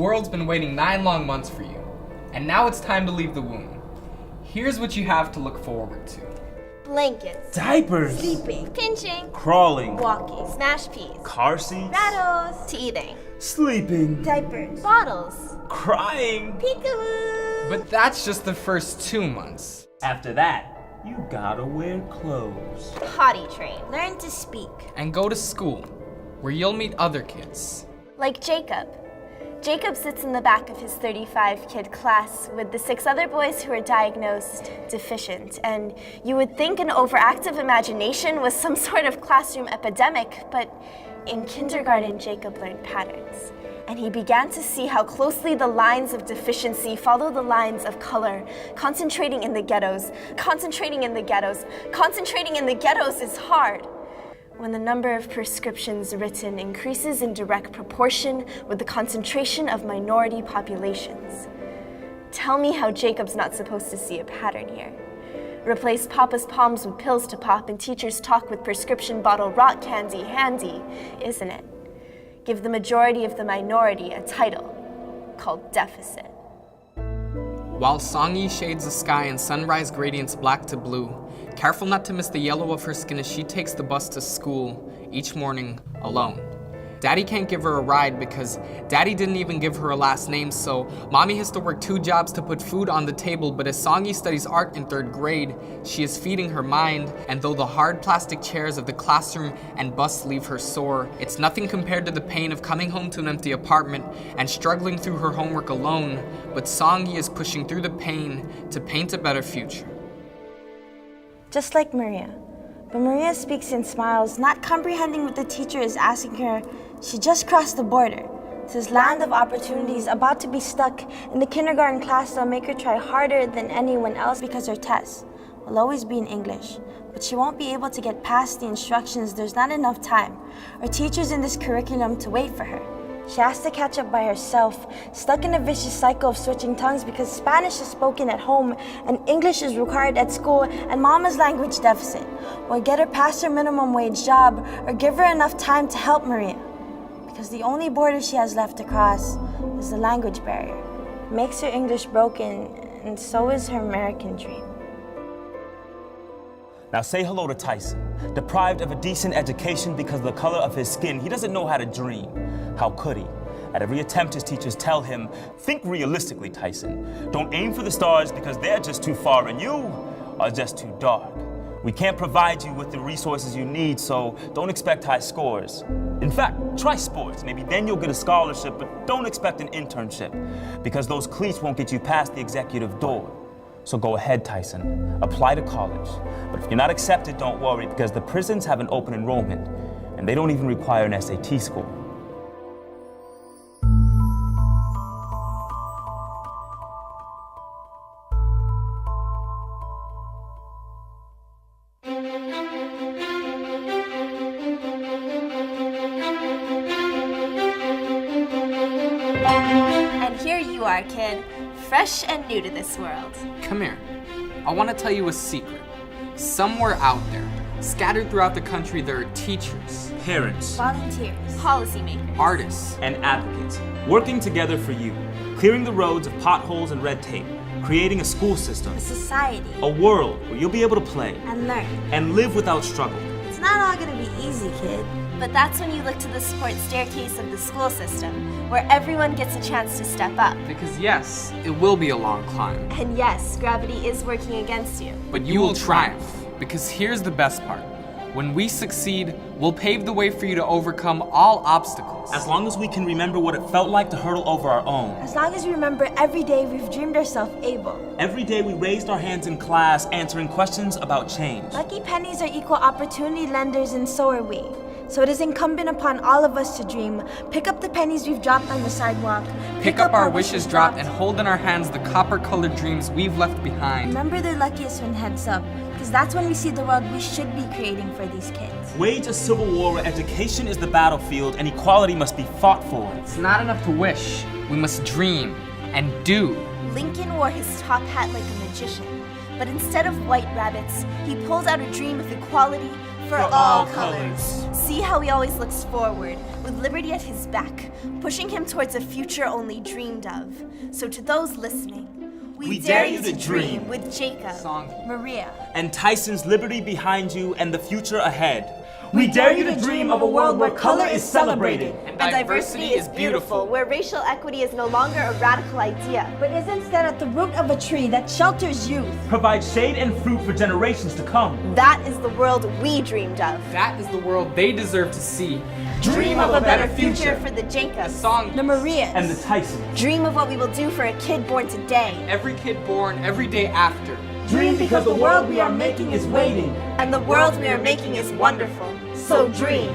world's been waiting 9 long months for you, and now it's time to leave the womb. Here's what you have to look forward to. Blankets. Diapers. Sleeping. Pinching. Crawling. Walking. Smash peas. Car seats. Rattles. Teething. Sleeping. Diapers. Bottles. Crying. Peekaboo. But that's just the first 2 months. After that, you gotta wear clothes. Potty train. Learn to speak. And go to school, where you'll meet other kids. Like Jacob. Jacob sits in the back of his 35-kid class with the 6 other boys who are diagnosed deficient. And you would think an overactive imagination was some sort of classroom epidemic, but in kindergarten, Jacob learned patterns. And he began to see how closely the lines of deficiency follow the lines of color, concentrating in the ghettos. Concentrating in the ghettos. Concentrating in the ghettos is hard. When the number of prescriptions written increases in direct proportion with the concentration of minority populations. Tell me how Jacob's not supposed to see a pattern here. Replace Papa's palms with pills to pop and teachers talk with prescription bottle rock candy handy, isn't it? Give the majority of the minority a title called deficit. While Songi shades the sky in sunrise gradients black to blue, careful not to miss the yellow of her skin as she takes the bus to school each morning alone. Daddy can't give her a ride because Daddy didn't even give her a last name, so Mommy has to work 2 jobs to put food on the table. But as Songi studies art in 3rd grade, she is feeding her mind, and though the hard plastic chairs of the classroom and bus leave her sore, it's nothing compared to the pain of coming home to an empty apartment and struggling through her homework alone. But Songi is pushing through the pain to paint a better future. Just like Maria. But Maria speaks and smiles, not comprehending what the teacher is asking her. She just crossed the border. This land of opportunities about to be stuck in the kindergarten class that'll make her try harder than anyone else because her tests will always be in English. But she won't be able to get past the instructions. There's not enough time or teachers in this curriculum to wait for her. She has to catch up by herself, stuck in a vicious cycle of switching tongues because Spanish is spoken at home and English is required at school and Mama's language deficit. Or get her past her minimum wage job or give her enough time to help Maria. Because the only border she has left to cross is the language barrier. It makes her English broken, and so is her American dream. Now say hello to Tyson. Deprived of a decent education because of the color of his skin, he doesn't know how to dream. How could he? At every attempt, his teachers tell him, think realistically, Tyson. Don't aim for the stars because they're just too far and you are just too dark. We can't provide you with the resources you need, so don't expect high scores. In fact, try sports. Maybe then you'll get a scholarship, but don't expect an internship because those cleats won't get you past the executive door. So go ahead, Tyson. Apply to college. But if you're not accepted, don't worry because the prisons have an open enrollment and they don't even require an SAT score. And here you are, kid, fresh and new to this world. Come here. I want to tell you a secret. Somewhere out there, scattered throughout the country, there are teachers, Parents, Volunteers. Policymakers. artists, and advocates working together for you, clearing the roads of potholes and red tape, creating a school system, A society. a world where you'll be able to play And learn. and live without struggle. It's not all gonna be easy, kid. But that's when you look to the support staircase of the school system, where everyone gets a chance to step up. because yes, it will be a long climb, And yes, gravity is working against you. but you will triumph. Because here's the best part. When we succeed, we'll pave the way for you to overcome all obstacles. As long as we can remember what it felt like to hurdle over our own. As long as we remember every day we've dreamed ourselves able. Every day we raised our hands in class answering questions about change. Lucky pennies are equal opportunity lenders, and so are we. So it is incumbent upon all of us to dream. Pick up the pennies we've dropped on the sidewalk. Pick up our wishes dropped and hold in our hands the copper-colored dreams we've left behind. Remember they're luckiest when heads up, because that's when we see the world we should be creating for these kids. Wage a civil war where education is the battlefield and equality must be fought for. It's not enough to wish. We must dream and do. Lincoln wore his top hat like a magician, but instead of white rabbits, he pulled out a dream of equality, for all colors. See how he always looks forward, with liberty at his back, pushing him towards a future only dreamed of. So to those listening, we dare you to dream with Jacob, Maria, And Tyson's liberty behind you and the future ahead. We dare you to dream of a world where color is celebrated. And diversity is beautiful. where racial equity is no longer a radical idea, but is instead at the root of a tree that shelters youth. Provide shade and fruit for generations to come. That is the world we dreamed of. That is the world they deserve to see. Dream of a better future. For the Jacobs, Song. The Marias. And the Tyson. Dream of what we will do for a kid born today. Every kid born, every day after. Dream because the world we are making is waiting. And the world we are making is wonderful. So dream.